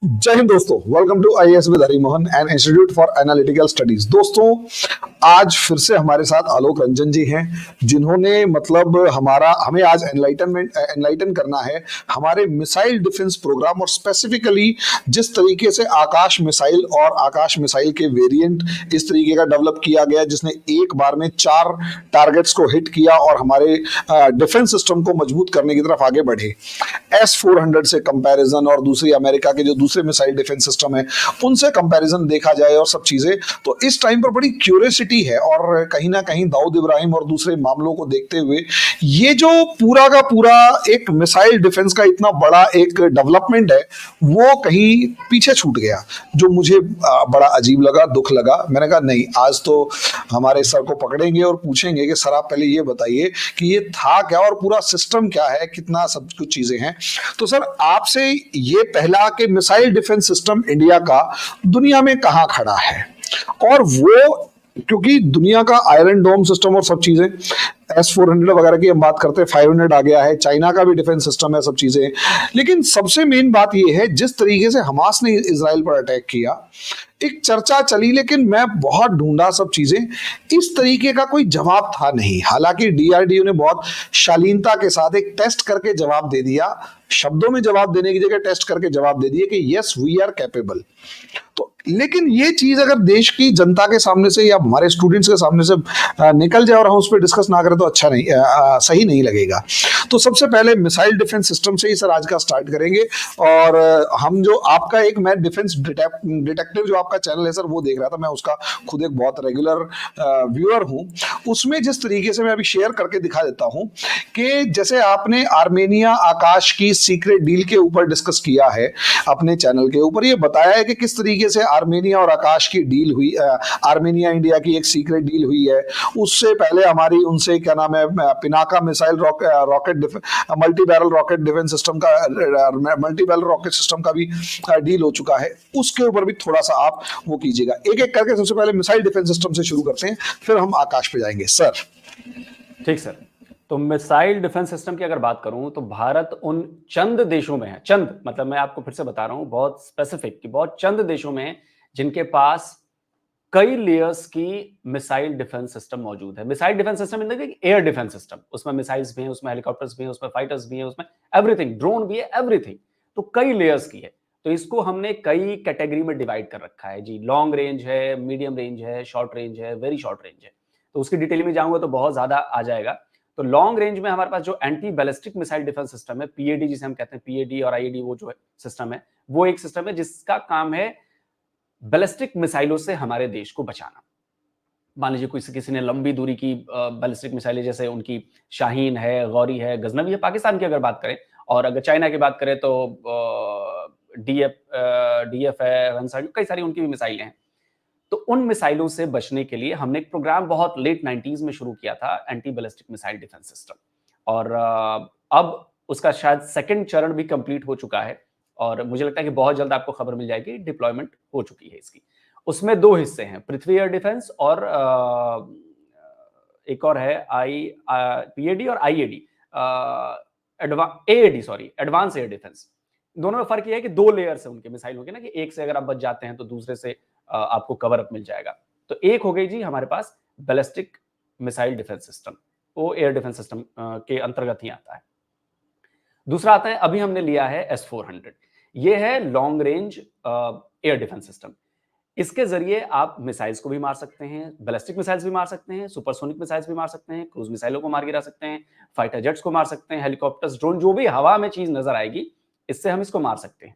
जय हिंद दोस्तों, welcome to IAS with Harimohan and institute for analytical studies. दोस्तों, आज फिर से हमारे साथ आलोक रंजन जी हैं, जिन्होंने हमें आज एनलाइटन करना है हमारे मिसाइल डिफेंस प्रोग्राम, और स्पेसिफिकली जिस तरीके से आकाश मिसाइल और आकाश मिसाइल के वेरिएंट इस तरीके का डेवलप किया गया जिसने एक बार में 4 टारगेट्स को हिट किया और हमारे डिफेंस सिस्टम को मजबूत करने की तरफ आगे बढ़े। S-400 से कंपैरिजन और दूसरी अमेरिका के जो दूसरे मिसाइल डिफेंस सिस्टम है उनसे कंपैरिजन देखा जाए और सब चीजें, तो इस टाइम पर बड़ी क्यूरियोसिटी है। और कहीं ना कहीं दाऊद इब्राहिम और दूसरे मामलों को देखते हुए ये जो पूरा का पूरा एक मिसाइल डिफेंस का इतना बड़ा एक डेवलपमेंट है वो कहीं पीछे छूट गया, जो मुझे बड़ा अजीब लगा, दुख लगा। मैंने कहा नहीं, आज तो हमारे सर को पकड़ेंगे और पूछेंगे कि सर आप पहले ये बताइए कि ये था क्या और पूरा सिस्टम क्या है, कितना सब कुछ चीजें हैं। तो सर आपसे ये पहला कि मिसाइल डिफेंस सिस्टम इंडिया का दुनिया में कहां खड़ा है, और वो क्योंकि दुनिया का आयरन डोम सिस्टम और सब चीजें, S-400 वगैरह की हम बात करते हैं, 500 आ गया है, चाइना का भी डिफेंस सिस्टम है, सब चीजें। लेकिन सबसे मेन बात यह है जिस तरीके से हमास ने इजराइल पर अटैक किया, एक चर्चा चली, लेकिन मैं बहुत ढूंढा सब चीजें, इस तरीके का कोई जवाब था नहीं। हालांकि डीआरडीओ ने बहुत शालीनता के साथ एक टेस्ट करके जवाब दे दिया, शब्दों में जवाब देने की जगह टेस्ट करके जवाब दे दिए कि यस वी आर कैपेबल। तो लेकिन ये चीज अगर देश की जनता के सामने से या हमारे स्टूडेंट्स के सामने से निकल जाए और हम उस पर डिस्कस ना करें तो अच्छा नहीं, सही नहीं लगेगा। तो सबसे पहले मिसाइल डिफेंस सिस्टम से ही सर आज का स्टार्ट करेंगे। और हम जो आपका एक, मैं डिफेंस डिटेक्टिव जो आपका चैनल है सर वो देख रहा था, मैं उसका खुद एक बहुत रेगुलर व्यूअर हूं। उसमें जिस तरीके से मैं अभी शेयर करके दिखा देता हूं कि जैसे आपने आर्मेनिया आकाश की सीक्रेट डील के ऊपर डिस्कस किया है अपने चैनल के ऊपर, ये बताया है कि किस तरीके से आर्मेनिया और आकाश की डील हुई, आर्मेनिया इंडिया की एक सीक्रेट डील हुई है। उससे पहले हमारी उनसे क्या नाम है, Pinaka missile rocket multi barrel rocket defence system का, मल्टी बैरल रॉकेट सिस्टम का भी डील हो चुका है। उसके ऊपर भी थोड़ा सा आप वो कीजिएगा, एक एक करके। सबसे पहले मिसाइल डिफेंस सिस्टम से शुरू करते हैं, फिर हम आकाश पे जाएंगे सर। ठीक सर। तो मिसाइल डिफेंस सिस्टम की अगर बात करूं तो भारत उन चंद देशों में है, चंद मतलब मैं आपको फिर से बता रहा हूं, बहुत स्पेसिफिक कि बहुत चंद देशों में जिनके पास कई लेयर्स की मिसाइल डिफेंस सिस्टम मौजूद है। Missile defence system in the air defence system, उसमें मिसाइल्स भी हैं, उसमें हेलीकॉप्टर्स भी हैं, उसमें फाइटर्स भी हैं, उसमें एवरीथिंग, ड्रोन भी है, एवरीथिंग। तो कई लेयर्स की है। तो इसको हमने कई कैटेगरी में डिवाइड कर रखा है जी। लॉन्ग रेंज है, मीडियम रेंज है, शॉर्ट रेंज है, वेरी शॉर्ट रेंज है। तो उसकी डिटेल में जाऊंगा तो बहुत ज्यादा आ जाएगा। तो लॉन्ग रेंज में हमारे पास जो anti ballistic missile defence system है, पीएडी जिसे हम कहते हैं, पीएडी और आईईडी, वो जो है सिस्टम है, वो एक सिस्टम है जिसका काम है बैलिस्टिक मिसाइलों से हमारे देश को बचाना। मान लीजिए किसी ने लंबी दूरी की बैलिस्टिक मिसाइलें, जैसे उनकी शाहीन है, गौरी है, गजनवी है, पाकिस्तान की अगर बात करें, और अगर चाइना की बात करें तो डीएफ है, रनसाई, कई सारी उनकी भी मिसाइलें हैं। तो उन मिसाइलों से बचने के लिए हमने एक प्रोग्राम बहुत लेट 90s में शुरू किया था, anti ballistic missile defence system. और अब उसका शायद सेकंड चरण भी कंप्लीट हो चुका है, और मुझे लगता है कि बहुत जल्द आपको खबर मिल जाएगी, डिप्लॉयमेंट हो चुकी है इसकी। उसमें 2 हिस्से हैं, पृथ्वी एयर डिफेंस और एक और है पीएडी और IAD, AAD, sorry, advance air defence. दोनों में फर्क यह है कि 2 लेयर्स है उनके मिसाइलों के ना, कि एक से अगर आप बच जाते हैं तो दूसरे से आपको कवर अप मिल जाएगा। तो एक हो गई जी हमारे पास बैलिस्टिक मिसाइल डिफेंस सिस्टम, वो एयर डिफेंस सिस्टम के अंतर्गत ही आता है। दूसरा आता है, अभी हमने लिया है S-400, ये है long range air defence system. इसके जरिए आप मिसाइल्स को भी मार सकते हैं, बैलिस्टिक मिसाइल्स भी मार सकते हैं, सुपरसोनिक मिसाइल्स भी मार सकते हैं, क्रूज मिसाइलों को मार गिरा सकते हैं, फाइटर जेट्स को मार सकते हैं, हेलीकॉप्टर्स, ड्रोन, जो भी हवा में चीज नजर आएगी, इससे हम इसको मार सकते हैं।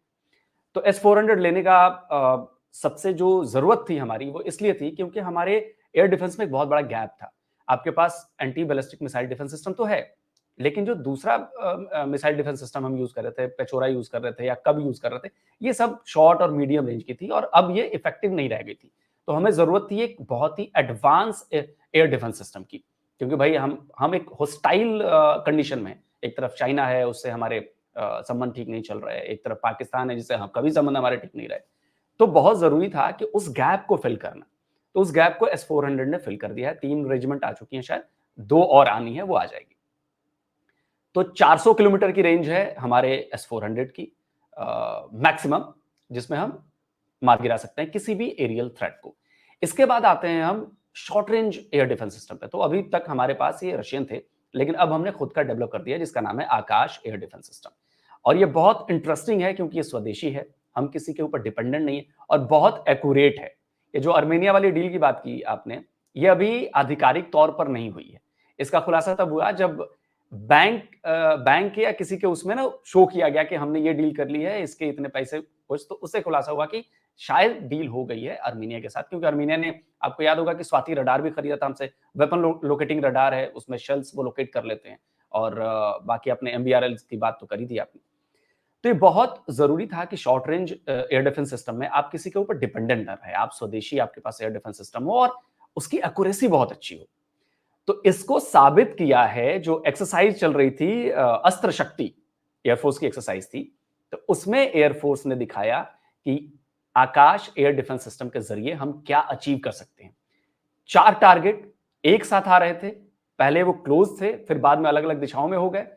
तो S-400 लेने का सबसे जो जरूरत थी हमारी, वो इसलिए थी क्योंकि हमारे एयर डिफेंस में एक बहुत बड़ा गैप था। आपके पास anti ballistic missile defence system तो है, लेकिन जो दूसरा मिसाइल डिफेंस सिस्टम हम यूज कर रहे थे, पेचोरा यूज कर रहे थे या कब यूज कर रहे थे, ये सब शॉर्ट और मीडियम रेंज की थी, और अब ये इफेक्टिव नहीं रह गई थी। तो हमें जरूरत थी एक बहुत ही एडवांस एयर डिफेंस सिस्टम की, क्योंकि भाई हम एक होस्टाइल कंडीशन में, एक तरफ चाइना है, उससे हमारे संबंध ठीक नहीं चल रहे हैं, एक तरफ पाकिस्तान है जिससे हम कभी संबंध हमारे ठीक नहीं रहे। तो बहुत जरूरी था कि उस गैप को फिल करना। तो उस गैप को S-400 ने फिल कर दिया है। 3 रेजिमेंट आ चुकी हैं, शायद 2 और आनी है, वो आ जाएगी। तो 400 किलोमीटर की रेंज है हमारे S-400 की मैक्सिमम, जिसमें हम मार गिरा सकते हैं किसी भी एरियल थ्रेट को। इसके बाद आते हैं हम short range air defence system पे। तो अभी तक हमारे पास ये रशियन थे, लेकिन अब हमने खुद का डेवलप कर दिया जिसका नाम है आकाश एयर डिफेंस सिस्टम। और ये बहुत इंटरेस्टिंग है क्योंकि ये स्वदेशी है, हम किसी के ऊपर डिपेंडेंट नहीं है और बहुत एक्यूरेट है। ये जो अर्मेनिया वाली डील की बात की आपने, ये अभी आधिकारिक तौर पर नहीं हुई है। इसका खुलासा तब हुआ जब बैंक या किसी के उसमें ना शो किया गया कि हमने ये डील कर ली है, इसके इतने पैसे कुछ, तो उससे खुलासा हुआ कि शायद डील हो गई है अर्मेनिया के साथ, क्योंकि अर्मेनिया ने, आपको याद होगा कि स्वाति रडार भी खरीदा था हमसे। वेपन लोकेटिंग रडार है, उसमें शेल्स वो लोकेट कर लेते हैं। और बाकी अपने एमबीआरएल की बात तो करी थी आपने। तो ये बहुत जरूरी था कि short range air defence system में आप किसी के ऊपर डिपेंडेंट न रहे, आप स्वदेशी आपके पास एयर डिफेंस सिस्टम हो और उसकी एक्यूरेसी बहुत अच्छी हो। तो इसको साबित किया है, जो एक्सरसाइज चल रही थी अस्त्र शक्ति, एयरफोर्स की एक्सरसाइज थी, तो उसमें एयरफोर्स ने दिखाया कि आकाश एयर डिफेंस सिस्टम के जरिए हम क्या अचीव कर सकते हैं। 4 टारगेट एक साथ आ रहे थे, पहले वो क्लोज थे, फिर बाद में अलग अलग दिशाओं में हो गए।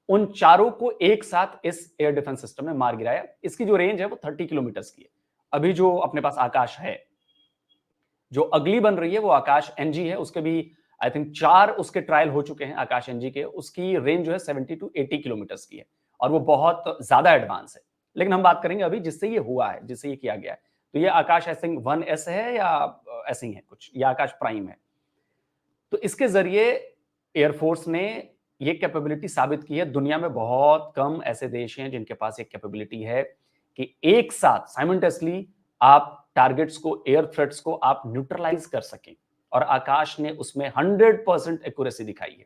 उन चारों को एक साथ इस एयर डिफेंस सिस्टम ने मार गिराया। इसकी जो रेंज है वो 30 किलोमीटर की है। अभी जो अपने पास आकाश है, जो अगली बन रही है वो आकाश एनजी है, उसके भी आई थिंक 4 उसके ट्रायल हो चुके हैं आकाश एनजी के। उसकी रेंज जो है 70 टू 80 किलोमीटर की है और वो बहुत ज्यादा एडवांस है। लेकिन हम बात करेंगे अभी जिससे ये हुआ है, जिससे ये किया गया है। तो ये आकाश आई थिंक 1S है या ऐसे ही है कुछ, या आकाश प्राइम है। तो इसके जरिए एयरफोर्स ने ये कैपेबिलिटी साबित की है। दुनिया में बहुत कम ऐसे देश हैं जिनके पास एक कैपेबिलिटी है कि एक साथ साइमल्टेनियसली आप टारगेट्स को, एयर थ्रेट्स को आप न्यूट्रलाइज कर सकें। और आकाश ने उसमें 100% एक्यूरेसी दिखाई है।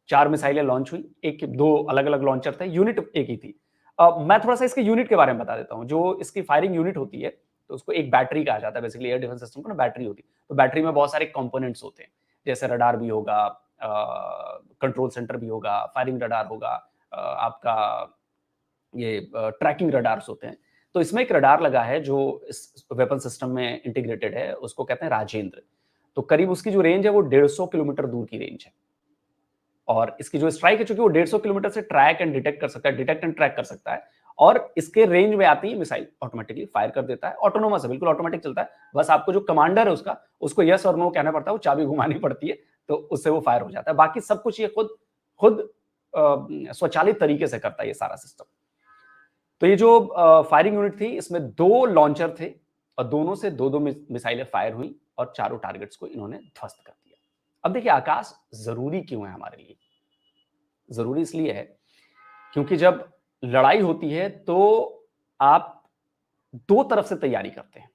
4 मिसाइलें लॉन्च हुई, एक 2 अलग अलग लॉन्चर थे, यूनिट एक ही थी। मैं थोड़ा सा इसके यूनिट के बारे में बता देता हूं। जो इसकी फायरिंग यूनिट होती है, तो उसको एक बैटरी कहा जाता है। बेसिकली एयर डिफेंस सिस्टम को ना बैटरी होती है, तो बैटरी में बहुत सारे कंपोनेंट्स होते हैं, जैसे रडार भी होगा, कंट्रोल सेंटर भी होगा, फायरिंग रडार होगा, आपका ये ट्रैकिंग रडार्स होते हैं। तो इसमें एक रडार लगा है जो इस वेपन सिस्टम में इंटीग्रेटेड है, उसको कहते हैं राजेंद्र। तो करीब उसकी जो रेंज है वो 150 किलोमीटर दूर की रेंज है। और इसकी जो स्ट्राइक है, चूंकि वो 150 किलोमीटर से ट्रैक एंड डिटेक्ट कर सकता है, डिटेक्ट एंड ट्रैक कर सकता है, और इसके रेंज में आती है मिसाइल ऑटोमेटिकली फायर कर देता है। ऑटोनोमस है, बिल्कुल ऑटोमेटिक चलता है। बस आपको जो कमांडर है उसका, उसको यस और नो कहना पड़ता है, वो चाबी घुमानी पड़ती है, तो उससे वो फायर हो जाता है। बाकी सब कुछ ये खुद खुद स्वचालित तरीके से करता है ये सारा सिस्टम। तो ये जो फायरिंग यूनिट थी, इसमें 2 लॉन्चर थे और दोनों से 2-2 मिसाइलें फायर हुई और चारों टारगेट्स को इन्होंने ध्वस्त कर दिया। अब देखिए आकाश जरूरी क्यों है हमारे लिए? जरूरी इसलिए है क्योंकि जब लड़ाई होती है तो आप 2 तरफ से तैयारी करते हैं।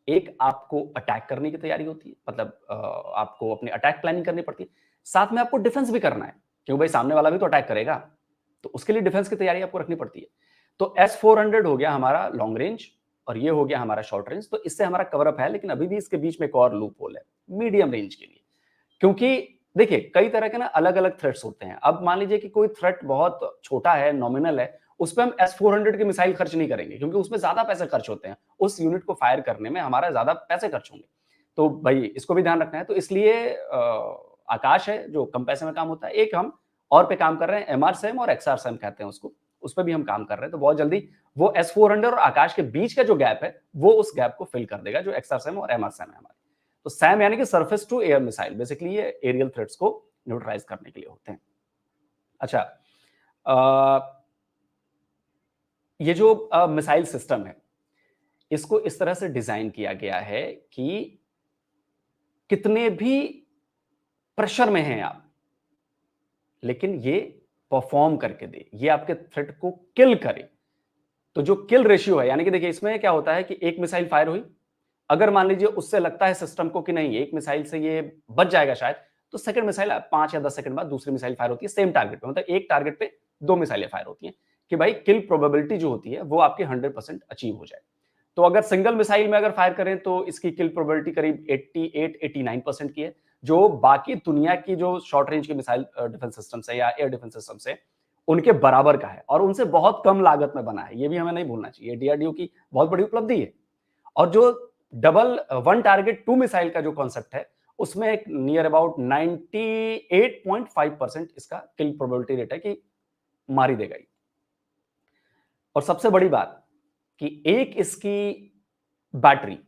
एक आपको अटैक करने की तैयारी होती है, मतलब आपको अपनी अटैक प्लानिंग करनी पड़ती है। साथ में आपको डिफेंस भी करना है, क्योंकि भाई सामने वाला भी तो अटैक करेगा, तो उसके लिए डिफेंस की तैयारी आपको रखनी पड़ती है। तो S-400 हो गया हमारा लॉन्ग रेंज और ये हो गया हमारा शॉर्ट रेंज। तो इससे हमारा कवर अप है, लेकिन अभी भी इसके बीच में एक और लूप होल है मीडियम रेंज के लिए। क्योंकि देखिए कई तरह के ना अलग अलग थ्रेट्स होते हैं। अब मान लीजिए कि कोई थ्रेट बहुत छोटा है, नॉमिनल है, उस पर हम S-400 की मिसाइल खर्च नहीं करेंगे, क्योंकि उसमें ज्यादा पैसे खर्च होते हैं। उस यूनिट को फायर करने में हमारा ज्यादा पैसे खर्च होंगे। तो भाई इसको भी ध्यान रखना है। तो इसलिए आकाश है जो कम पैसे में काम होता है। एक हम और पे काम कर रहे हैं, MR-SAM और XR-SAM कहते हैं उसको, उस पर भी हम काम कर रहे हैं। तो बहुत जल्दी वो S-400 और आकाश के बीच का जो गैप है, वो उस गैप को फिल कर देगा, जो XR-SAM और MR-SAM है हमारे। तो सैम यानी कि surface to air missile, basically ये एरियल थ्रेट्स को न्यूट्रलाइज करने के लिए होते हैं। अच्छा, ये जो मिसाइल सिस्टम है, इसको इस तरह से डिजाइन किया गया है कि कितने भी प्रेशर में हैं आप, लेकिन ये परफॉर्म करके दे, ये आपके थ्रेट को किल करे। तो जो किल रेशियो है, यानी कि देखिए इसमें क्या होता है कि एक मिसाइल फायर हुई, अगर मान लीजिए उससे लगता है सिस्टम को कि नहीं एक मिसाइल से ये बच जाएगा शायद, तो सेकंड मिसाइल 5 या 10 सेकंड बाद दूसरी मिसाइल फायर होती है सेम टारगेट पे। मतलब एक टारगेट पे 2 मिसाइलें फायर होती हैं कि भाई किल प्रोबेबिलिटी जो होती है वो आपकी 100% अचीव हो जाए। तो अगर सिंगल मिसाइल में अगर फायर करें तो इसकी किल प्रोबेबिलिटी करीब 88-89% की है, जो बाकी दुनिया की जो शॉर्ट रेंज की मिसाइल डिफेंस सिस्टम से या एयर डिफेंस सिस्टम से उनके बराबर का है, और उनसे बहुत कम लागत में बना है। ये भी हमें नहीं भूलना चाहिए, डीआरडीओ की बहुत बड़ी उपलब्धि है। और जो double one target two missile का जो कॉन्सेप्ट है, उसमें एक नियर अबाउट 98.5% इसका किल प्रोबेबिलिटी रेट है कि मार ही देगा ही। और सबसे बड़ी बात, कि एक इसकी बैटरी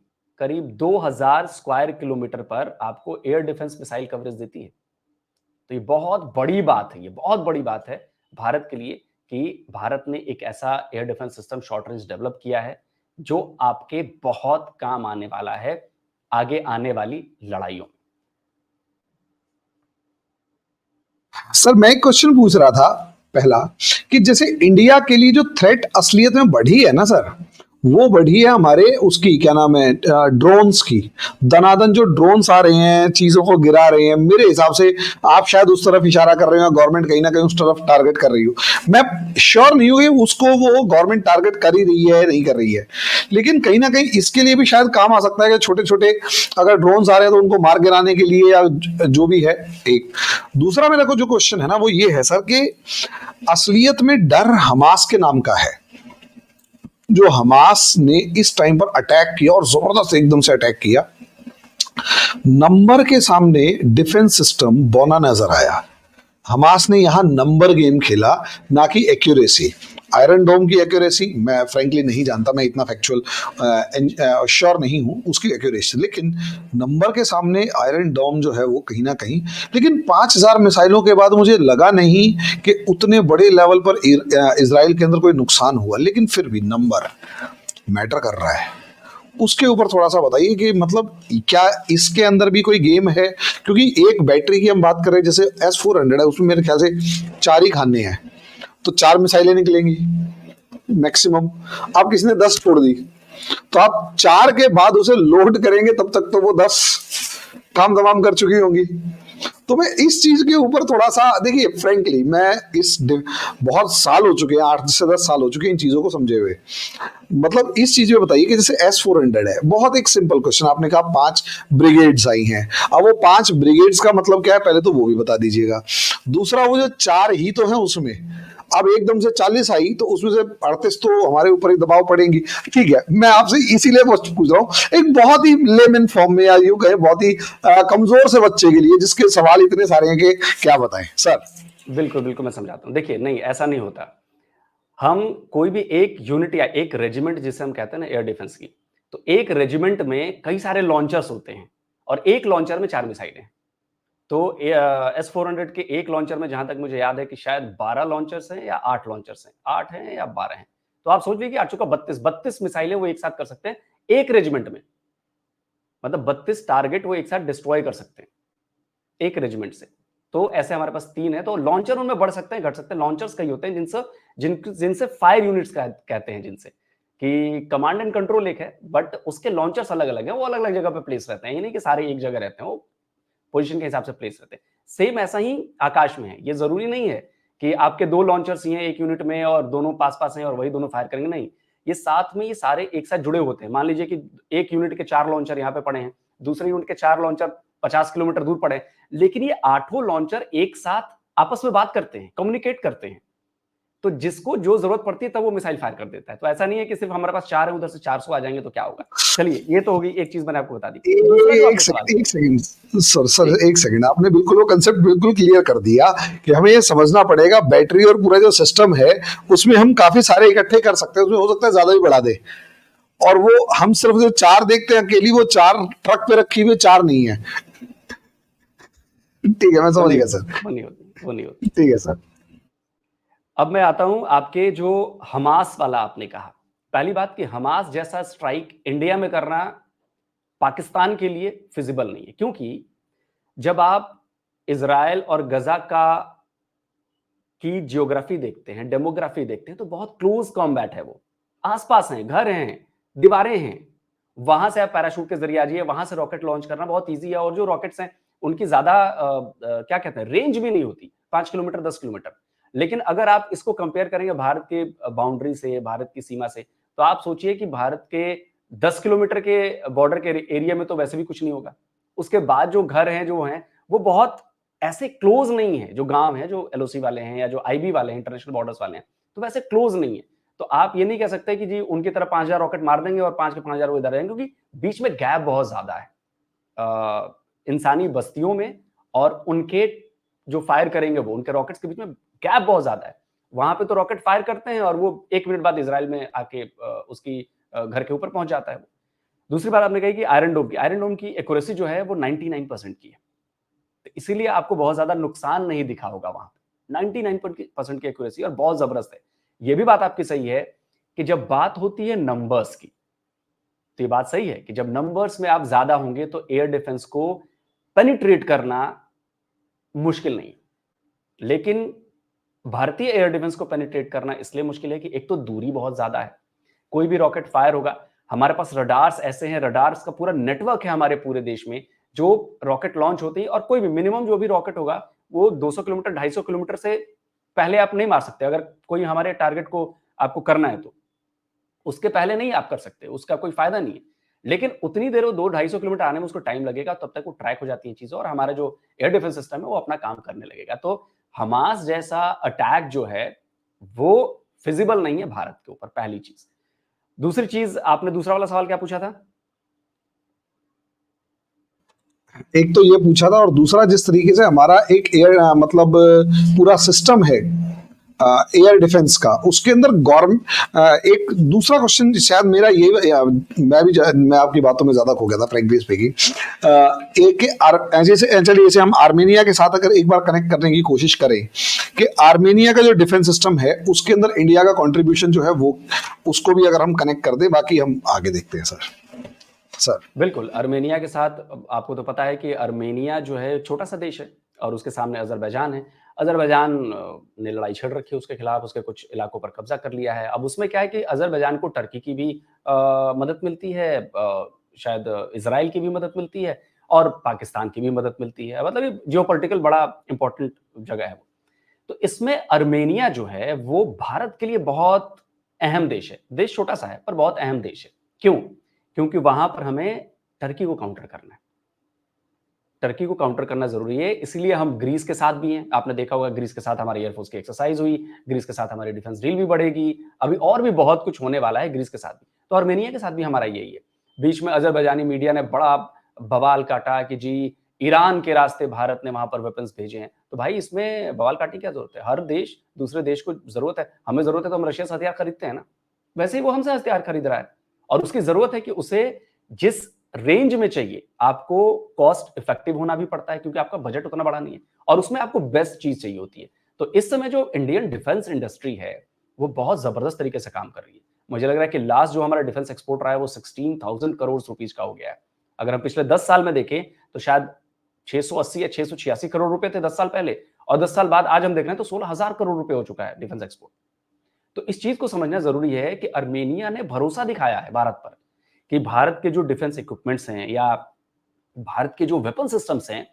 करीब 2000 स्क्वायर किलोमीटर पर आपको एयर डिफेंस मिसाइल कवरेज देती है। तो ये बहुत बड़ी बात है, ये बहुत बड़ी बात है भारत के लिए कि भारत ने एक ऐसा air defence system short range develop किया है जो आपके बहुत काम आने वाला है आगे आने वाली लड़ाइयों में। सर मैं एक क्वेश्चन पूछ रहा था पहला, कि जैसे इंडिया के लिए जो थ्रेट असलियत में बढ़ी है ना सर, वो बढ़ी है हमारे उसकी क्या नाम है, ड्रोन्स की। दनादन जो ड्रोन्स आ रहे हैं, चीजों को गिरा रहे हैं, मेरे हिसाब से आप शायद उस तरफ इशारा कर रहे हो, गवर्नमेंट कहीं ना कहीं उस तरफ टारगेट कर रही हो। मैं श्योर नहीं हूँ कि उसको वो गवर्नमेंट टारगेट कर ही रही है नहीं कर रही है, लेकिन कहीं ना कहीं इसके लिए भी शायद काम आ सकता है कि छोटे छोटे अगर ड्रोन्स आ रहे हैं तो उनको मार गिराने के लिए या जो भी है। एक दूसरा मेरा को जो क्वेश्चन है ना वो ये है सर कि असलियत में डर हमास के नाम का है। जो हमास ने इस टाइम पर अटैक किया और जबरदस्त एकदम से अटैक किया, नंबर के सामने डिफेंस सिस्टम बौना नजर आया। हमास ने यहां नंबर गेम खेला, ना कि एक्यूरेसी। आयरन डोम की एक्यूरेसी मैं फ्रैंकली नहीं जानता, मैं इतना फैक्चुअल श्योर नहीं हूं उसकी एक्यूरेसी, लेकिन नंबर के सामने आयरन डोम जो है वो कहीं ना कहीं, लेकिन 5000 मिसाइलों के बाद मुझे लगा नहीं कि उतने बड़े लेवल पर इजराइल के अंदर कोई नुकसान हुआ, लेकिन फिर भी नंबर मैटर कर रहा है। उसके ऊपर थोड़ा सा बताइए कि मतलब क्या इसके अंदर भी कोई गेम है, क्योंकि एक बैटरी की हम बात करें, जैसे S-400 है, उसमें मेरे ख्याल से 4 ही खाने हैं, तो 4 मिसाइलें निकलेंगी मैक्सिमम। आप किसी ने 10 छोड़ दी, तो आप 4 के बाद उसे लोड करेंगे तब तक तो वो 10 काम तमाम कर चुकी होंगी। तो मैं इस चीज के ऊपर थोड़ा सा, देखिए फ्रेंकली मैं बहुत साल हो चुके हैं, 8 से 10 साल हो चुके हैं इन चीजों को समझे हुए। मतलब इस चीज में बताइए कि जैसे S-400 है, बहुत एक सिंपल क्वेश्चन, आपने कहा 5 ब्रिगेड्स आई हैं, अब वो 5 ब्रिगेड्स का मतलब क्या है पहले तो वो भी बता दीजिएगा। दूसरा वो जो 4 ही तो है उसमें, अब एकदम से 40 आई तो उसमें से 38 तो हमारे ऊपर ही दबाव पड़ेंगी। ठीक है, मैं आपसे इसीलिए पूछ रहा हूँ एक बहुत ही लेमन फॉर्म में, या यूं कहे बहुत ही कमजोर से बच्चे के लिए जिसके सवाल इतने सारे हैं कि क्या बताएं सर। बिल्कुल बिल्कुल मैं समझाता हूँ। देखिए नहीं, ऐसा नहीं होता। हम कोई भी एक यूनिट या एक रेजिमेंट जिसे हम कहते हैं ना एयर डिफेंस की, तो एक रेजिमेंट में कई सारे लॉन्चर्स होते हैं और एक लॉन्चर में 4 मिसाइलें हैं। तो S-400 के एक लॉन्चर में जहां तक मुझे याद है कि शायद 12 लॉन्चर्स हैं या 8 लॉन्चर्स हैं, 8 हैं या 12 हैं। तो आप सोच लीजिए कि 8 चौका 32 मिसाइलें वो एक साथ कर सकते हैं एक रेजिमेंट में। मतलब 32 टारगेट वो एक साथ डिस्ट्रॉय कर सकते हैं एक रेजिमेंट से। तो ऐसे हमारे पास 3 है, तो लॉन्चर उनमें बढ़ सकते हैं घट सकते हैं। लॉन्चर्स कई होते हैं जिनसे फायर यूनिट्स कहते हैं, जिनसे कि कमांड एंड कंट्रोल एक है, बट उसके लॉन्चर्स अलग अलग हैं, वो अलग अलग जगह पे प्लेस रहते हैं। ये नहीं कि सारे एक जगह रहते हैं, वो पोजीशन के हिसाब से प्लेस रहते हैं। सेम ऐसा ही आकाश में है। ये जरूरी नहीं है कि आपके 2 लॉन्चर्स ही हैं एक यूनिट में और दोनों पास पास हैं और वही दोनों फायर करेंगे, नहीं। ये साथ में ये सारे एक साथ जुड़े होते हैं। मान लीजिए कि एक यूनिट के 4 लॉन्चर यहाँ पे पड़े हैं, दूसरे यूनिट के 4 लॉन्चर 50 किलोमीटर दूर पड़े हैं, लेकिन ये 8 लॉन्चर एक साथ आपस में बात करते हैं, कम्युनिकेट करते हैं। तो जिसको जो जरूरत पड़ती है तब वो मिसाइल फायर कर देता है। तो ऐसा नहीं है कि सिर्फ हमारे पास 4 है, उधर से 400 आ जाएंगे तो क्या होगा। चलिए, ये तो होगी एक चीज मैंने आपको बता दी। दूसरा जो आपने सवाल एक सेकंड सर, जी, एक सेकंड, आपने बिल्कुल वो कंसेप्ट बिल्कुल क्लियर कर दिया कि हमें ये समझना पड़ेगा बैटरी और पूरा जो सिस्टम है उसमें हम काफी सारे इकट्ठे कर सकते हैं, उसमें हो सकता है ज्यादा भी बढ़ा दे, और वो हम सिर्फ जो 4 देखते हैं अकेली, वो 4 ट्रक पे रखी हुई 4 नहीं है। ठीक है, मैं वो समझ नहीं गया होती, सर। वो नहीं होती, वो नहीं होती। ठीक है सर। अब मैं आता हूं आपके जो हमास वाला आपने कहा। पहली बात कि हमास जैसा स्ट्राइक इंडिया में करना पाकिस्तान के लिए फिजिबल नहीं है, क्योंकि जब आप इजराइल और गजा का की जियोग्राफी देखते हैं, डेमोग्राफी देखते हैं, तो बहुत क्लोज कॉम्बैट है। वो आसपास हैं, घर हैं, दीवारें हैं। वहां से आप पैराशूट के जरिए आ जाइए, वहां से रॉकेट लॉन्च करना बहुत ईजी है। और जो रॉकेट्स हैं उनकी ज्यादा क्या कहते हैं, रेंज भी नहीं होती, 5 किलोमीटर 10 किलोमीटर। लेकिन अगर आप इसको कंपेयर करेंगे भारत के बाउंड्री से, भारत की सीमा से, तो आप सोचिए कि भारत के 10 किलोमीटर के बॉर्डर के एरिया में तो वैसे भी कुछ नहीं होगा। उसके बाद जो घर हैं जो हैं वो बहुत ऐसे क्लोज नहीं है। जो गांव है, जो एलओसी वाले हैं या जो आईबी वाले हैं, इंटरनेशनल बॉर्डर्स वाले हैं, तो वैसे क्लोज नहीं है। तो आप ये नहीं कह सकते कि जी उनकी तरफ 5000 रॉकेट मार देंगे और 5 के 5000 वो इधर रहेंगे, क्योंकि बीच में गैप बहुत ज्यादा है इंसानी बस्तियों में और उनके जो फायर करेंगे वो उनके रॉकेट्स के बीच में गैप बहुत ज्यादा है। वहां पे तो रॉकेट फायर करते हैं और वो 1 मिनट बाद इसराइल में आके उसकी घर के ऊपर पहुंच जाता है। दूसरी बात आपने कही कि आयरन डोम की एक्यूरेसी जो है वो 99% की है, तो इसीलिए आपको बहुत ज्यादा नुकसान नहीं दिखा होगा वहां पे। 99% की एक्यूरेसी और बहुत जबरदस्त है। ये भी बात आपकी सही है कि जब बात होती है नंबर्स की, तो ये बात सही है कि जब नंबर्स में आप ज्यादा होंगे तो एयर डिफेंस को पेनिट्रेट करना मुश्किल नहीं, लेकिन भारतीय एयर डिफेंस को पेनिट्रेट करना इसलिए मुश्किल है कि एक तो दूरी बहुत ज्यादा है, कोई भी रॉकेट फायर होगा, हमारे पास रडार्स ऐसे हैं, रडार्स का पूरा नेटवर्क है हमारे पूरे देश में, जो रॉकेट लॉन्च होती है और कोई भी मिनिमम जो भी रॉकेट होगा वो 200 किलोमीटर 250 किलोमीटर से पहले आप नहीं मार सकते। अगर कोई हमारे टारगेट को आपको करना है तो उसके पहले नहीं आप कर सकते, उसका कोई फायदा नहीं है। लेकिन उतनी देर वो 200-250 किलोमीटर आने में उसको टाइम लगेगा, तब तक वो ट्रैक हो जाती है चीजें और हमारा जो एयर डिफेंस सिस्टम है वो अपना काम करने लगेगा। तो हमास जैसा अटैक जो है वो फिजिबल नहीं है भारत के ऊपर, पहली चीज। दूसरी चीज, आपने दूसरा वाला सवाल क्या पूछा था? एक तो ये पूछा था, और दूसरा जिस तरीके से हमारा एक एयर मतलब पूरा सिस्टम है एयर डिफेंस का, उसके अंदर गवर्नमेंट, एक दूसरा क्वेश्चन शायद मेरा ये, मैं आपकी बातों में ज्यादा खो गया था फ्रैंकली स्पीकिंग। चलिए जैसे हम आर्मेनिया के साथ अगर एक बार कनेक्ट करने की कोशिश करें कि आर्मेनिया का जो डिफेंस सिस्टम है उसके अंदर इंडिया का कंट्रीब्यूशन जो है वो, उसको भी अगर हम कनेक्ट कर दें, बाकी हम आगे देखते हैं सर। बिल्कुल, अर्मेनिया के साथ आपको तो पता है कि अर्मेनिया जो है छोटा सा देश है और उसके सामने अज़रबैजान है। अज़रबैजान ने लड़ाई छेड़ रखी है उसके खिलाफ, उसके कुछ इलाकों पर कब्जा कर लिया है। अब उसमें क्या है कि अज़रबैजान को टर्की की भी मदद मिलती है, शायद इज़राइल की भी मदद मिलती है और पाकिस्तान की भी मदद मिलती है। मतलब ये जियोपॉलिटिकल बड़ा इंपॉर्टेंट जगह है वो। तो इसमें अर्मेनिया जो है वो भारत के लिए बहुत अहम देश है। देश छोटा सा है पर बहुत अहम देश है। क्यों? क्योंकि वहां पर हमें टर्की को काउंटर करना है। टर्की को काउंटर करना जरूरी है, इसलिए हम ग्रीस के साथ भी हैं। आपने देखा होगा ग्रीस के साथ हमारी एयरफोर्स की एक्सरसाइज हुई, ग्रीस के साथ हमारी डिफेंस डील भी बढ़ेगी, अभी और भी बहुत कुछ होने वाला है ग्रीस के साथ भी। तो आर्मेनिया के साथ भी हमारा यही है। बीच में अजरबैजानी मीडिया ने बड़ा बवाल काटा कि जी ईरान के रास्ते भारत ने वहां पर वेपन्स भेजे हैं। तो भाई इसमें बवाल काटने की क्या जरूरत है? हर देश दूसरे देश को जरूरत है, हमें जरूरत है तो हम रशिया से हथियार खरीदते हैं ना, वैसे ही वो हमसे हथियार खरीद रहा है और उसकी जरूरत है कि उसे जिस रेंज में चाहिए, आपको कॉस्ट इफेक्टिव होना भी पड़ता है क्योंकि आपका बजट उतना बड़ा नहीं है और उसमें आपको बेस्ट चीज चाहिए होती है। तो इस समय जो इंडियन डिफेंस इंडस्ट्री है वो बहुत जबरदस्त तरीके से काम कर रही है। मुझे लग रहा है कि लास्ट जो हमारा डिफेंस एक्सपोर्ट रहा है वो 16,000 करोड़ रुपीज का हो गया है। अगर हम पिछले 10 साल में देखें तो शायद 680 या 686 करोड़ रुपए थे 10 साल पहले, और 10 साल बाद आज हम देख रहे हैं तो 16,000 करोड़ रुपए हो चुका है डिफेंस एक्सपोर्ट। तो इस चीज को समझना जरूरी है कि अर्मेनिया ने भरोसा दिखाया है भारत पर कि भारत के जो डिफेंस इक्विपमेंट्स हैं या भारत के जो वेपन सिस्टम्स हैं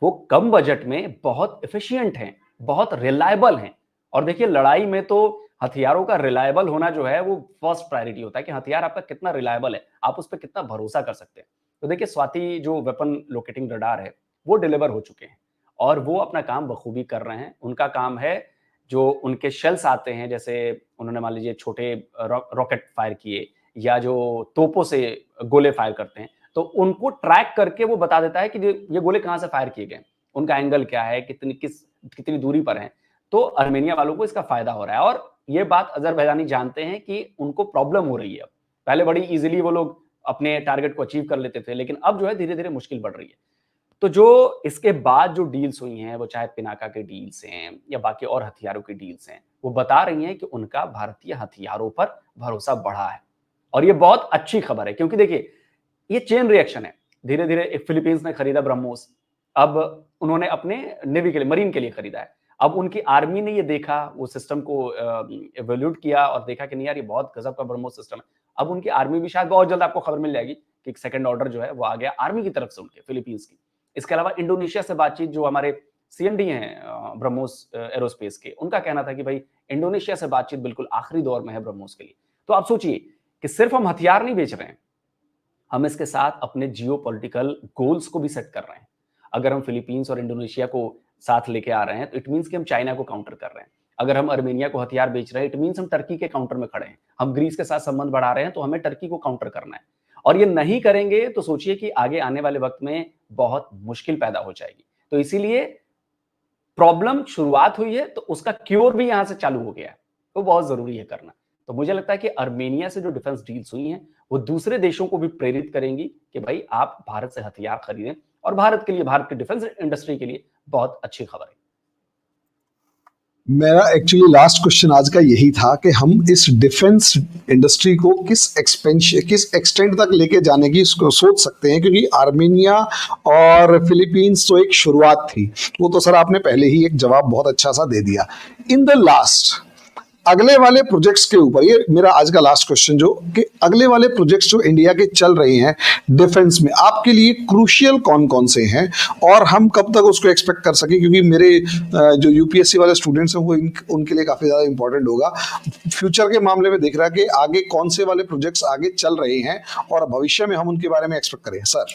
वो कम बजट में बहुत एफिशिएंट हैं, बहुत रिलायबल हैं। और देखिए लड़ाई में तो हथियारों का रिलायबल होना जो है वो फर्स्ट प्रायोरिटी होता है कि हथियार आपका कितना रिलायबल है, आप उस पर कितना भरोसा कर सकते हैं। तो देखिए स्वाति जो वेपन लोकेटिंग रडार है वो डिलीवर हो चुके हैं और वो अपना काम बखूबी कर रहे हैं। उनका काम है जो उनके शेल्स आते हैं, जैसे उन्होंने मान लीजिए छोटे रॉकेट फायर किए या जो तोपों से गोले फायर करते हैं, तो उनको ट्रैक करके वो बता देता है कि ये गोले कहां से फायर किए गए, उनका एंगल क्या है, कितनी दूरी पर है। तो अर्मेनिया वालों को इसका फायदा हो रहा है और ये बात अजरबैजानी जानते हैं कि उनको प्रॉब्लम हो रही है। अब पहले बड़ी इजीली वो लोग अपने टारगेट को अचीव कर लेते थे, लेकिन अब जो है धीरे धीरे मुश्किल बढ़ रही है। तो जो इसके बाद जो डील्स हुई हैं वो चाहे पिनाका के डील्स हैं या बाकी और हथियारों की डील्स हैं, वो बता रही हैं कि उनका भारतीय हथियारों पर भरोसा बढ़ा है और ये बहुत अच्छी खबर है क्योंकि देखिए ये चेन रिएक्शन है। धीरे धीरे एक फिलीपींस ने खरीदा ब्रह्मोस, अब उन्होंने अपने नेवी के लिए, मरीन के लिए खरीदा है। अब उनकी आर्मी ने ये देखा, वो सिस्टम को एवेल्यूट किया और देखा कि नहीं यार ये बहुत गजब का ब्रह्मोस सिस्टम है। अब उनकी आर्मी भी शायद बहुत जल्द आपको खबर मिल जाएगी कि एक सेकंड ऑर्डर जो है वो आ गया आर्मी की तरफ से उनके फिलीपींस की। इसके अलावा इंडोनेशिया से बातचीत, जो हमारे सीएमडी हैं ब्रह्मोस एरोस्पेस के, उनका कहना था कि भाई इंडोनेशिया से बातचीत बिल्कुल आखिरी दौर में है ब्रह्मोस के लिए। तो आप सोचिए कि सिर्फ हम हथियार नहीं बेच रहे हैं, हम इसके साथ अपने जियोपॉलिटिकल गोल्स को भी सेट कर रहे हैं। अगर हम फिलीपींस और इंडोनेशिया को साथ लेके आ रहे हैं तो इट मींस कि हम चाइना को काउंटर कर रहे हैं। अगर हम अर्मेनिया को हथियार बेच रहे हैं इट मींस हम टर्की के काउंटर में खड़े हैं। हम ग्रीस के साथ संबंध बढ़ा रहे हैं तो हमें टर्की को काउंटर करना है। और ये नहीं करेंगे तो सोचिए कि आगे आने वाले वक्त में बहुत मुश्किल पैदा हो जाएगी। तो इसीलिए प्रॉब्लम शुरुआत हुई है तो उसका क्योर भी यहां से चालू हो गया है, वो बहुत जरूरी है करना। तो मुझे लगता है कि आर्मेनिया से जो डिफेंस डील्स हुई हैं वो दूसरे देशों को भी प्रेरित करेंगी कि भाई आप भारत से हथियार खरीदें, और भारत के लिए, भारत की डिफेंस इंडस्ट्री के लिए बहुत अच्छी खबर है। मेरा एक्चुअली लास्ट क्वेश्चन आज का यही था कि हम इस डिफेंस इंडस्ट्री को किस एक्सटेंट तक लेके जाने की सोच सकते हैं, क्योंकि आर्मेनिया और फिलीपींस तो एक शुरुआत थी, वो तो सर आपने पहले ही एक जवाब बहुत अच्छा सा दे दिया। इन द लास्ट अगले वाले प्रोजेक्ट्स के ऊपर, ये मेरा आज का लास्ट क्वेश्चन, जो कि अगले वाले प्रोजेक्ट्स जो इंडिया के चल रहे हैं डिफेंस में, आपके लिए क्रूशियल कौन कौन से हैं और हम कब तक उसको एक्सपेक्ट कर सकें, क्योंकि मेरे जो यूपीएससी वाले स्टूडेंट्स हैं वो उनके लिए काफी ज्यादा इंपॉर्टेंट होगा फ्यूचर के मामले में, दिख रहा है कि आगे कौन से वाले प्रोजेक्ट्स आगे चल रहे हैं और भविष्य में हम उनके बारे में एक्सपेक्ट करें सर।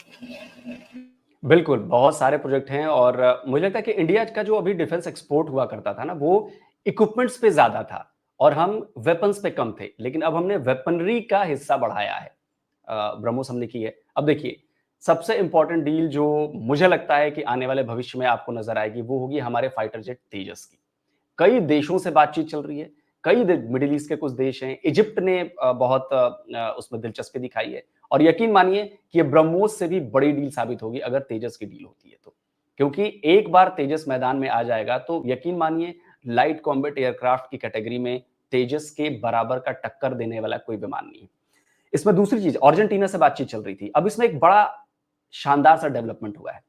बिल्कुल, बहुत सारे प्रोजेक्ट हैं, और मुझे लगता है कि इंडिया का जो अभी डिफेंस एक्सपोर्ट हुआ करता था ना, वो इक्विपमेंट्स पे ज्यादा था और हम वेपन्स पे कम थे, लेकिन अब हमने वेपनरी का हिस्सा बढ़ाया है। ब्रह्मोस हमने की है। अब देखिए, सबसे इंपॉर्टेंट डील जो मुझे लगता है कि आने वाले भविष्य में आपको नजर आएगी, वो होगी हमारे फाइटर जेट तेजस की। कई देशों से बातचीत चल रही है, कई मिडिल ईस्ट के कुछ देश हैं, इजिप्ट ने बहुत उसमें दिलचस्पी दिखाई है, और यकीन मानिए कि ये ब्रह्मोस से भी बड़ी डील साबित होगी अगर तेजस की डील होती है तो, क्योंकि एक बार तेजस मैदान में आ जाएगा तो यकीन मानिए लाइट कॉम्बैट एयरक्राफ्ट की कैटेगरी में तेजस के बराबर का टक्कर देने वाला कोई विमान नहीं है। इसमें दूसरी चीज, अर्जेंटीना से बातचीत चल रही थी, अब इसमें एक बड़ा शानदार सा डेवलपमेंट हुआ है।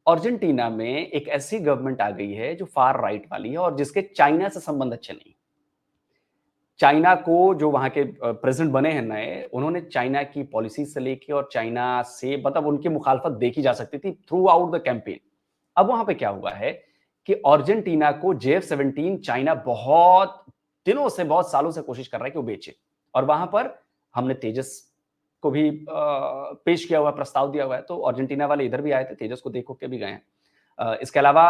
अर्जेंटीना में एक ऐसी गवर्नमेंट आ गई है जो फार राइट वाली है और जिसके चाइना से संबंध अच्छे नहीं। चाइना को, जो वहां के प्रेसिडेंट बने हैं नए, उन्होंने चाइना की पॉलिसी से लेके और चाइना से मतलब उनकी मुखालफत देखी जा सकती थी थ्रू आउट द कैंपेन। अब वहां पे क्या हुआ है कि अर्जेंटीना को JF-17 चाइना बहुत दिनों से, बहुत सालों से कोशिश कर रहा है कि वो बेचे, और वहां पर हमने तेजस को भी पेश किया हुआ, प्रस्ताव दिया हुआ है, तो अर्जेंटीना वाले इधर भी आए थे, तेजस को देखो के भी गए हैं। इसके अलावा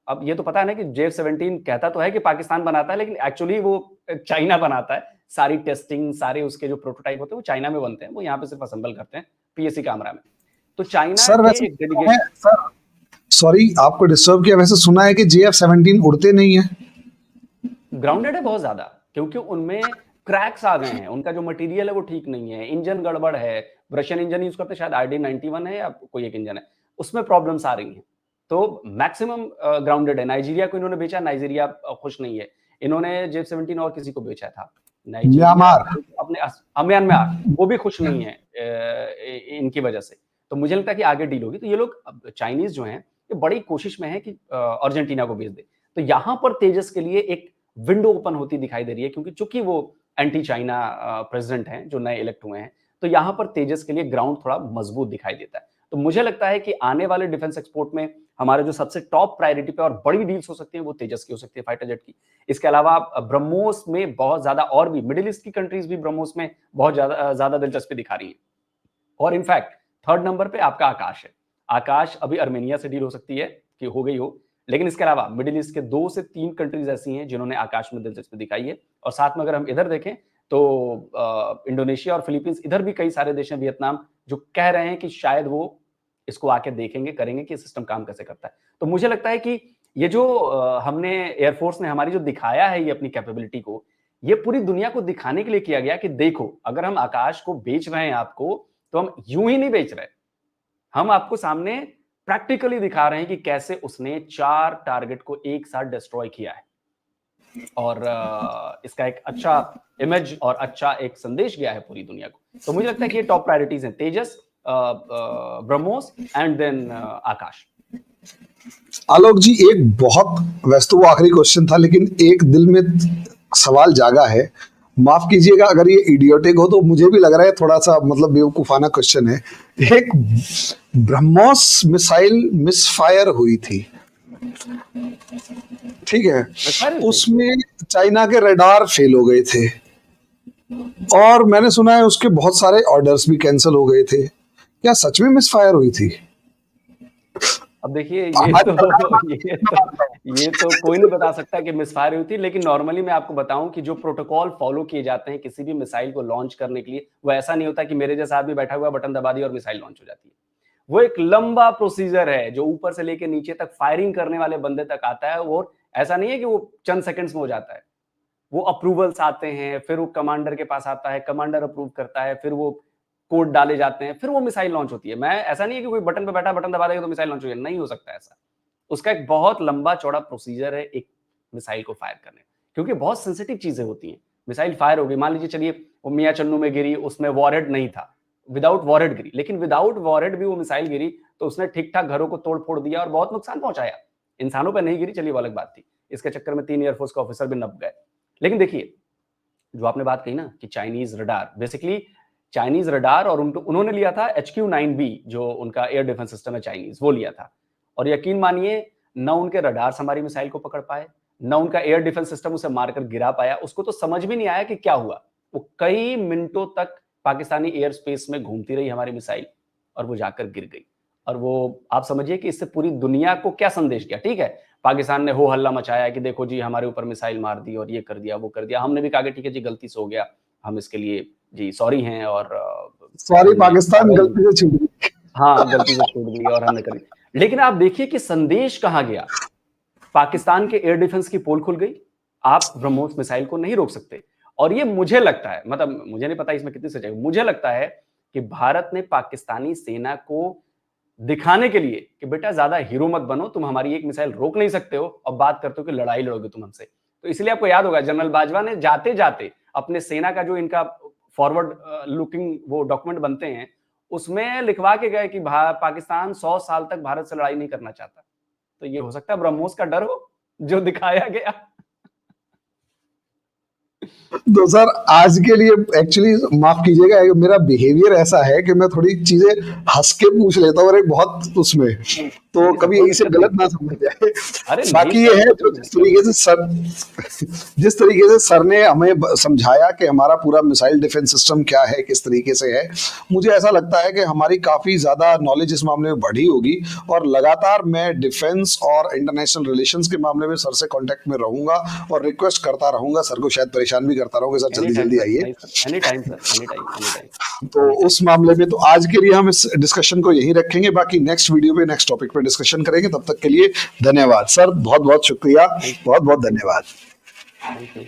अब ये तो पता है ना कि JF-17 कहता तो है कि पाकिस्तान बनाता है, लेकिन एक्चुअली वो चाइना बनाता है। सारी टेस्टिंग, सारे उसके जो प्रोटोटाइप होते हैं वो चाइना में बनते हैं, वो यहाँ पे सिर्फ असेंबल करते हैं पीएससी कैमरा में। तो चाइना सर के वैसे एक है डेलीगेशन, सर, सॉरी आपको डिस्टर्ब किया, वैसे सुना है कि JF-17 उड़ते नहीं है। ग्राउंडेड है बहुत ज्यादा, क्योंकि उनमें क्रैक्स आ गए हैं, उनका जो मटेरियल है वो ठीक नहीं है, इंजन गड़बड़ है, रशियन इंजन यूज करते हैं, शायद RD-91 है या कोई एक इंजन है, उसमें प्रॉब्लम्स आ रही हैं। तो मैक्सिमम ग्राउंडेड है। नाइजीरिया को इन्होंने बेचा, नाइजीरिया खुश नहीं है। इन्होंने JF-17 और किसी को बेचा था, नाइजीरिया, म्यांमार। अपने म्यांमार, वो भी खुश नहीं है इनकी वजह से। तो मुझे लगता है कि आगे डील होगी। तो ये लोग चाइनीज जो हैं, ये बड़ी कोशिश में है कि अर्जेंटीना को बेच दे। तो यहां पर तेजस के लिए एक विंडो ओपन होती दिखाई दे रही है, क्योंकि चूंकि वो एंटी चाइना प्रेसिडेंट हैं जो नए इलेक्ट हुए हैं, तो यहां पर तेजस के लिए ग्राउंड थोड़ा मजबूत दिखाई देता है। तो मुझे लगता है कि आने वाले डिफेंस एक्सपोर्ट में हमारे जो सबसे टॉप प्रायोरिटी पे और बड़ी डील्स हो सकती है वो तेजस की हो सकती है, फाइटर जेट की। इसके अलावा ब्रह्मोस में बहुत ज्यादा, और भी मिडिल ईस्ट की कंट्रीज भी ब्रह्मोस में बहुत ज्यादा दिलचस्पी दिखा रही है। और इनफैक्ट थर्ड नंबर पे आपका आकाश है। आकाश अभी अर्मेनिया से डील हो सकती है कि हो गई हो, लेकिन इसके अलावा मिडिल ईस्ट के 2 से 3 कंट्रीज ऐसी हैं जिन्होंने आकाश में दिलचस्पी दिखाई है। और साथ में अगर हम इधर देखें तो इंडोनेशिया और फिलीपींस, इधर भी कई सारे देश हैं, वियतनाम, जो कह रहे हैं कि शायद वो इसको आके देखेंगे, करेंगे कि सिस्टम काम कैसे करता है। तो मुझे लगता है कि ये जो हमने, एयरफोर्स ने हमारी जो दिखाया है ये अपनी कैपेबिलिटी को, ये पूरी दुनिया को दिखाने के लिए किया गया कि देखो, अगर हम आकाश को बेच रहे हैं आपको, तो हम यूं ही नहीं बेच रहे, हम आपको सामने प्रैक्टिकली दिखा रहे हैं कि कैसे उसने 4 टारगेट को एक साथ डिस्ट्रॉय किया है। और इसका एक अच्छा इमेज और अच्छा एक संदेश गया है पूरी दुनिया को। तो मुझे लगता है कि ये टॉप प्रायोरिटीज हैं, तेजस, ब्रह्मोस एंड देन आकाश। आलोक जी, एक बहुत, वैसे तो वो आखिरी क्वेश्चन था, लेकिन एक दिल में सवाल जागा है, माफ कीजिएगा अगर ये इडियोटिक हो, तो मुझे भी लग रहा है थोड़ा सा मतलब बेवकूफाना क्वेश्चन है। एक ब्रह्मोस मिसाइल मिसफायर हुई थी, ठीक है, उसमें चाइना के रडार फेल हो गए थे और मैंने सुना है उसके बहुत सारे ऑर्डर्स भी कैंसिल हो गए थे। क्या सच में मिसफायर हुई थी? अब देखिए, ये तो कोई नहीं बता सकता कि मिसफायर हुई थी, लेकिन नॉर्मली मैं आपको बताऊं कि जो प्रोटोकॉल फॉलो किए जाते हैं किसी भी मिसाइल को लॉन्च करने के लिए, वो ऐसा नहीं होता कि मेरे जैसा आदमी बैठा हुआ बटन दबा दिया और मिसाइल लॉन्च हो जाती है। वो एक लंबा प्रोसीजर है जो ऊपर से लेके नीचे तक फायरिंग करने वाले बंदे तक आता है। वो ऐसा नहीं है कि वो चंद सेकंड्स में हो जाता है। वो अप्रूवल्स आते हैं, फिर वो कमांडर के पास आता है, कमांडर अप्रूव करता है, फिर वो कोड डाले जाते हैं, फिर वो मिसाइल लॉन्च होती है। मैं ऐसा नहीं है कि कोई बटन पे बैठा, बटन दबा देगा तो मिसाइल लॉन्च हो जाएगी, नहीं हो सकता ऐसा। उसका एक बहुत लंबा चौड़ा प्रोसीजर है एक मिसाइल को फायर करने, क्योंकि बहुत सेंसिटिव चीजें होती हैं। मिसाइल फायर हो गई, मान लीजिए चलिए वो मियाँ चन्नू में गिरी, उसमें वॉरहेड नहीं था, विदाउट वॉरहेड गिरी, लेकिन विदाउट वॉरहेड भी वो मिसाइल गिरी तो उसने ठीक ठाक घरों को तोड़ फोड़ दिया और बहुत नुकसान पहुंचाया। इंसानों पर नहीं गिरी, चलिए वो अलग बात थी। इसके चक्कर में 3 एयरफोर्स के ऑफिसर भी नप गए। लेकिन देखिए, जो आपने बात कही ना कि Chinese radar, basically Chinese radar, और उन्होंने लिया था HQ-9B, जो उनका एयर डिफेंस सिस्टम है चाइनीज, वो लिया था। और यकीन मानिए, न उनके रडार हमारी मिसाइल को पकड़ पाए, न उनका एयर डिफेंस सिस्टम उसे मारकर गिरा पाया। उसको तो समझ भी नहीं आया कि क्या हुआ। वो कई मिनटों तक पाकिस्तानी एयर स्पेस में घूमती रही हमारी मिसाइल, और वो जाकर गिर गई। और वो आप समझिए कि इससे पूरी दुनिया को क्या संदेश गया। ठीक है, पाकिस्तान ने हो हल्ला मचाया कि देखो जी हमारे ऊपर मिसाइल मार दी और ये कर दिया वो कर दिया। हमने भी कहा कि ठीक है जी, गलती से हो गया, हम इसके लिए जी सॉरी हैं, और सॉरी हमने पाकिस्तान, गलती से छूट गई। हाँ, गलती से छूट गई और हमने कर दी। लेकिन आप देखिए कि संदेश कहां गया। पाकिस्तान के एयर डिफेंस की पोल खुल गई। आप ब्रह्मोस मिसाइल को नहीं रोक सकते। और ये मुझे लगता है, मतलब मुझे नहीं पता इसमें कितनी सच्चाई, मुझे लगता है कि भारत ने पाकिस्तानी सेना को दिखाने के लिए कि बेटा ज्यादा हीरो मत बनो, तुम हमारी एक मिसाइल रोक नहीं सकते हो और बात करते हो कि लड़ाई लड़ोगे तुम हमसे। तो इसलिए आपको याद होगा जनरल बाजवा ने जाते जाते अपने सेना का जो इनका फॉरवर्ड लुकिंग वो डॉक्यूमेंट बनते हैं, उसमें लिखवा के गए कि पाकिस्तान 100 साल तक भारत से लड़ाई नहीं करना चाहता। तो ये हो सकता है ब्रह्मोस का डर हो जो दिखाया गया। तो सर आज के लिए एक्चुअली माफ कीजिएगा, मेरा बिहेवियर ऐसा है कि मैं थोड़ी चीजें हंस के पूछ लेता हूँ और एक बहुत उसमें, तो नहीं सर, कभी कोई यही से दिक्कत गलत नहीं। ना समझ जाए। अरे नहीं बाकी ये सर, है कोई जो दिक्कत नहीं। जिस तरीके से सर ने हमें समझाया कि हमारा पूरा मिसाइल डिफेंस सिस्टम क्या है, किस तरीके से है, मुझे ऐसा लगता है कि हमारी काफी ज्यादा नॉलेज इस मामले में बढ़ी होगी। और लगातार मैं डिफेंस और इंटरनेशनल रिलेशंस के मामले में सर से कांटेक्ट में रहूंगा और रिक्वेस्ट करता रहूंगा, सर को शायद परेशान भी करता रहूंगा, सर एनी जल्दी टाइम जल्दी सर, आइए। नहीं sir, any time sir, any time, any time, तो एनी टाइम। उस मामले में तो आज के लिए हम इस डिस्कशन को यहीं रखेंगे, बाकी नेक्स्ट वीडियो पे नेक्स्ट टॉपिक पे डिस्कशन करेंगे। तब तक के लिए धन्यवाद सर, बहुत बहुत शुक्रिया, थैंक यू, बहुत बहुत धन्यवाद। Thank you.